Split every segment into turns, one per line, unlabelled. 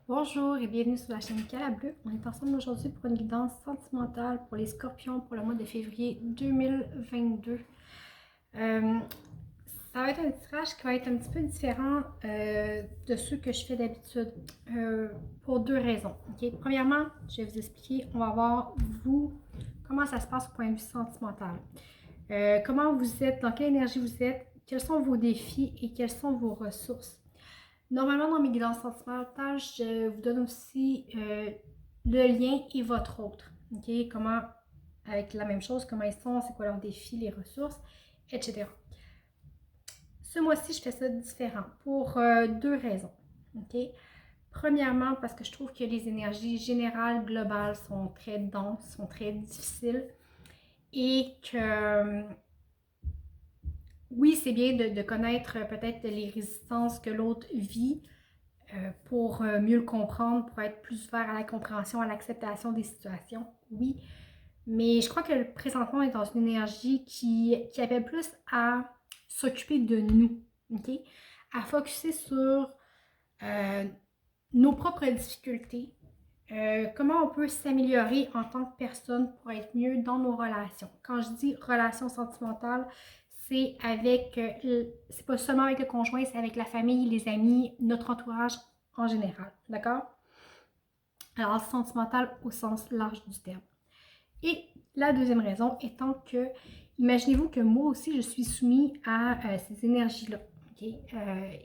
Bonjour et bienvenue sur la chaîne Cala Bleu. On est ensemble aujourd'hui pour une guidance sentimentale pour les scorpions pour le mois de février 2022. Euh, Ça va être un tirage qui va être un petit peu différent de ceux que je fais d'habitude pour deux raisons. Okay? Premièrement, je vais vous expliquer, on va voir vous, comment ça se passe au point de vue sentimental. Comment vous êtes, dans quelle énergie vous êtes, quels sont vos défis et quelles sont vos ressources. Normalement, dans mes guidances sentimentales, je vous donne aussi le lien et votre autre. OK? Comment, avec la même chose, comment ils sont, c'est quoi leurs défis, les ressources, etc. Ce mois-ci, je fais ça différent pour deux raisons. OK? Premièrement, parce que je trouve que les énergies générales, globales sont très denses, sont très difficiles et que oui, c'est bien de connaître peut-être les résistances que l'autre vit, pour mieux le comprendre, pour être plus ouvert à la compréhension, à l'acceptation des situations, oui. Mais je crois que présentement, on est dans une énergie qui appelle plus à s'occuper de nous, OK? À focuser sur euh, nos propres difficultés, comment on peut s'améliorer en tant que personne pour être mieux dans nos relations. Quand je dis relations sentimentales, c'est pas seulement avec le conjoint, c'est avec la famille, les amis, notre entourage en général, d'accord? Alors, sentimental au sens large du terme. Et la deuxième raison étant que, imaginez-vous que moi aussi, je suis soumise à ces énergies-là. Okay?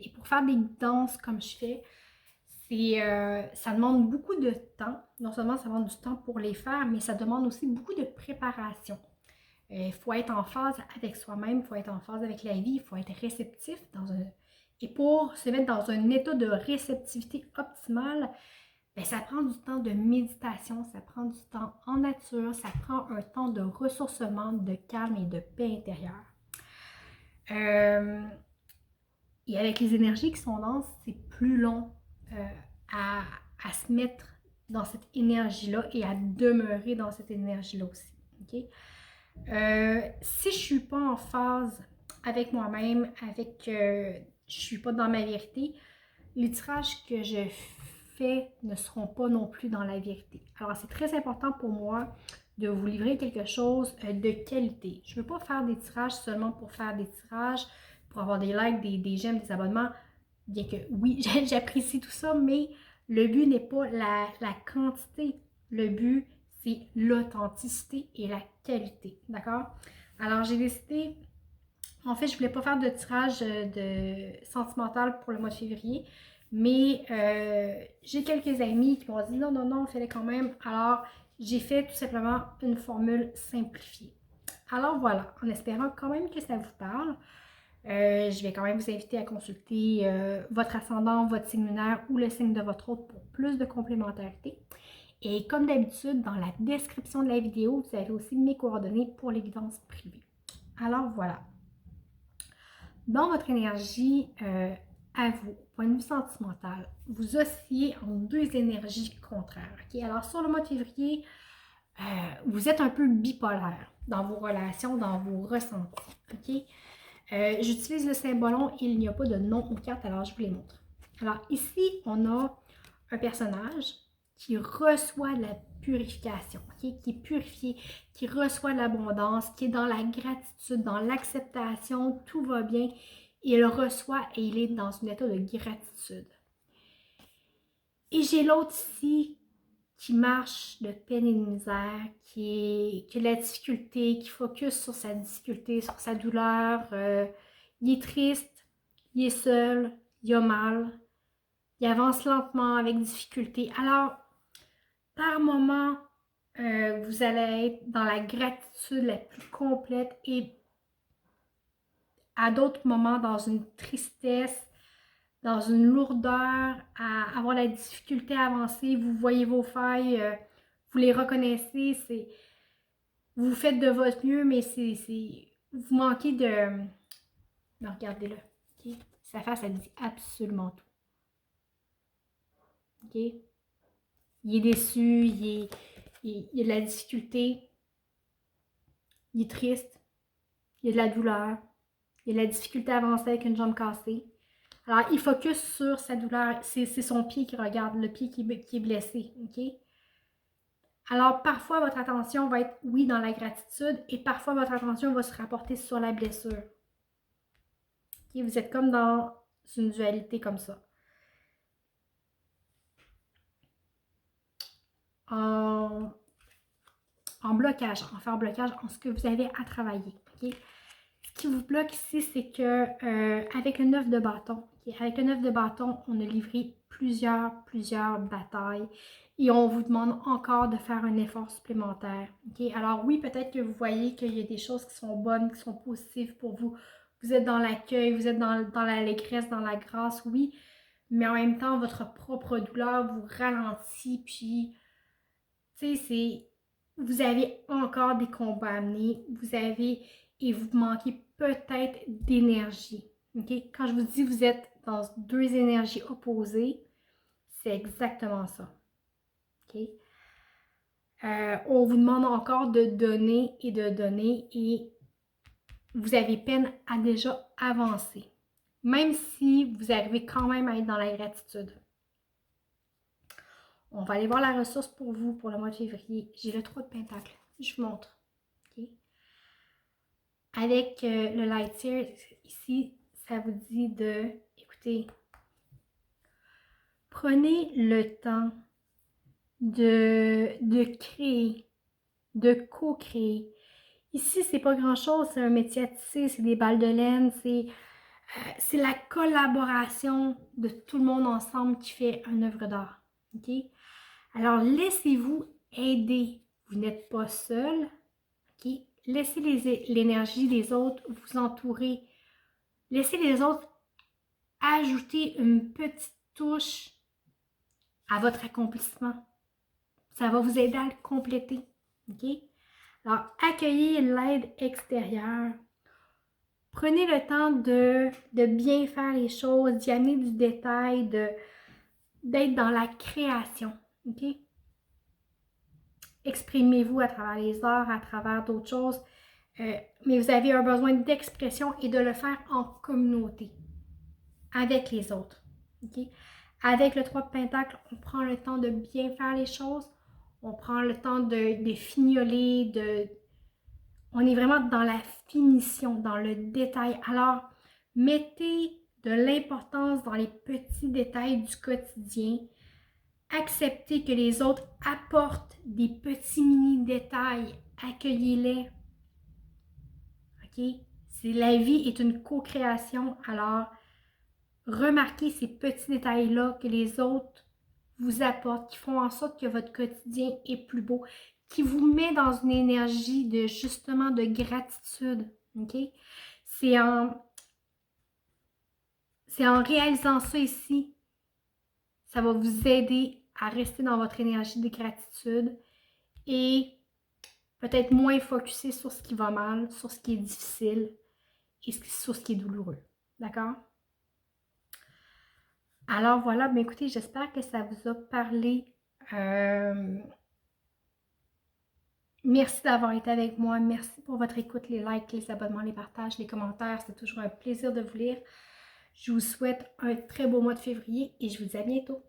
Et pour faire des danses comme je fais, ça demande beaucoup de temps. Non seulement ça demande du temps pour les faire, mais ça demande aussi beaucoup de préparation. Il faut être en phase avec soi-même, il faut être en phase avec la vie, il faut être réceptif et pour se mettre dans un état de réceptivité optimale, ben, ça prend du temps de méditation, ça prend du temps en nature, ça prend un temps de ressourcement, de calme et de paix intérieure. Euh, et avec les énergies qui sont denses, c'est plus long euh, à, à se mettre dans cette énergie-là et à demeurer dans cette énergie-là aussi. Okay? Si je ne suis pas en phase avec moi-même, je ne suis pas dans ma vérité, les tirages que je fais ne seront pas non plus dans la vérité. Alors, c'est très important pour moi de vous livrer quelque chose de qualité. Je ne veux pas faire des tirages seulement pour faire des tirages, pour avoir des likes, des j'aime, des abonnements, bien que oui, j'apprécie tout ça, mais le but n'est pas la quantité. Le but, c'est l'authenticité et la qualité. D'accord? Alors, j'ai décidé, en fait, je voulais pas faire de tirage de sentimental pour le mois de février, mais j'ai quelques amis qui m'ont dit non, non, non, fais-le quand même. Alors, j'ai fait tout simplement une formule simplifiée. Alors voilà, en espérant quand même que ça vous parle, je vais quand même vous inviter à consulter votre ascendant, votre signe lunaire ou le signe de votre hôte pour plus de complémentarité. Et comme d'habitude, dans la description de la vidéo, vous avez aussi mes coordonnées pour l'évidence privée. Alors voilà. Dans votre énergie à vous, point de vue sentimental, vous oscillez en deux énergies contraires. Okay? Alors sur le mois de février, vous êtes un peu bipolaire dans vos relations, dans vos ressentis. Okay? J'utilise le symbolon, il n'y a pas de nom aux cartes, alors je vous les montre. Alors ici, on a un personnage qui reçoit de la purification, okay? Qui est purifié, qui reçoit de l'abondance, qui est dans la gratitude, dans l'acceptation, tout va bien. Il reçoit et il est dans un état de gratitude. Et j'ai l'autre ici qui marche de peine et de misère, qui a de la difficulté, qui focus sur sa difficulté, sur sa douleur. Il est triste, il est seul, il a mal, il avance lentement avec difficulté. Alors, par moment, vous allez être dans la gratitude la plus complète et à d'autres moments dans une tristesse, dans une lourdeur, à avoir la difficulté à avancer. Vous voyez vos failles, vous les reconnaissez, vous faites de votre mieux, mais vous manquez de... Non, regardez-le. Okay? Sa face, elle dit absolument tout. Okay? Il est déçu, il a de la difficulté, il est triste, il a de la douleur, il a de la difficulté à avancer avec une jambe cassée. Alors, il focus sur sa douleur. C'est son pied qui regarde, le pied qui est blessé. OK? Alors, parfois, votre attention va être, oui, dans la gratitude et parfois, votre attention va se rapporter sur la blessure. OK? Vous êtes comme dans une dualité comme ça. En blocage, en faire blocage, en ce que vous avez à travailler. OK? Ce qui vous bloque ici, c'est que avec le 9 de bâton, okay? Avec le 9 de bâton, on a livré plusieurs batailles et on vous demande encore de faire un effort supplémentaire. Okay? Alors oui, peut-être que vous voyez qu'il y a des choses qui sont bonnes, qui sont positives pour vous. Vous êtes dans l'accueil, vous êtes dans l'allégresse, dans la grâce, oui, mais en même temps, votre propre douleur vous ralentit, puis, tu sais, vous avez encore des combats à mener, et vous manquez peut-être d'énergie. Okay? Quand je vous dis vous êtes dans deux énergies opposées, c'est exactement ça. Okay? On vous demande encore de donner et vous avez peine à déjà avancer. Même si vous arrivez quand même à être dans la gratitude. On va aller voir la ressource pour vous pour le mois de février. J'ai le 3 de Pentacle. Je vous montre. Okay? Avec le light here, ici, ça vous dit de, écoutez, prenez le temps de créer, de co-créer. Ici, c'est pas grand-chose, c'est un métier à tisser, c'est des balles de laine, c'est la collaboration de tout le monde ensemble qui fait une œuvre d'art. Okay? Alors, laissez-vous aider. Vous n'êtes pas seul. Okay? Laissez l'énergie des autres vous entourer. Laissez les autres ajouter une petite touche à votre accomplissement. Ça va vous aider à le compléter. Okay? Alors, accueillez l'aide extérieure. Prenez le temps de bien faire les choses, d'y amener du détail, d'être dans la création. Okay? Exprimez-vous à travers les arts, à travers d'autres choses. Mais vous avez un besoin d'expression et de le faire en communauté, avec les autres. Okay? Avec le 3 de Pentacle, on prend le temps de bien faire les choses. On prend le temps de fignoler, on est vraiment dans la finition, dans le détail. Alors, mettez de l'importance dans les petits détails du quotidien. Acceptez que les autres apportent des petits mini-détails. Accueillez-les. OK? La vie est une co-création. Alors, remarquez ces petits détails-là que les autres vous apportent, qui font en sorte que votre quotidien est plus beau, qui vous met dans une énergie de justement de gratitude. OK? C'est en réalisant ça ici, ça va vous aider à rester dans votre énergie de gratitude et peut-être moins focusser sur ce qui va mal, sur ce qui est difficile et sur ce qui est douloureux. D'accord? Alors voilà, bien écoutez, j'espère que ça vous a parlé. Merci d'avoir été avec moi. Merci pour votre écoute, les likes, les abonnements, les partages, les commentaires. C'est toujours un plaisir de vous lire. Je vous souhaite un très beau mois de février et je vous dis à bientôt.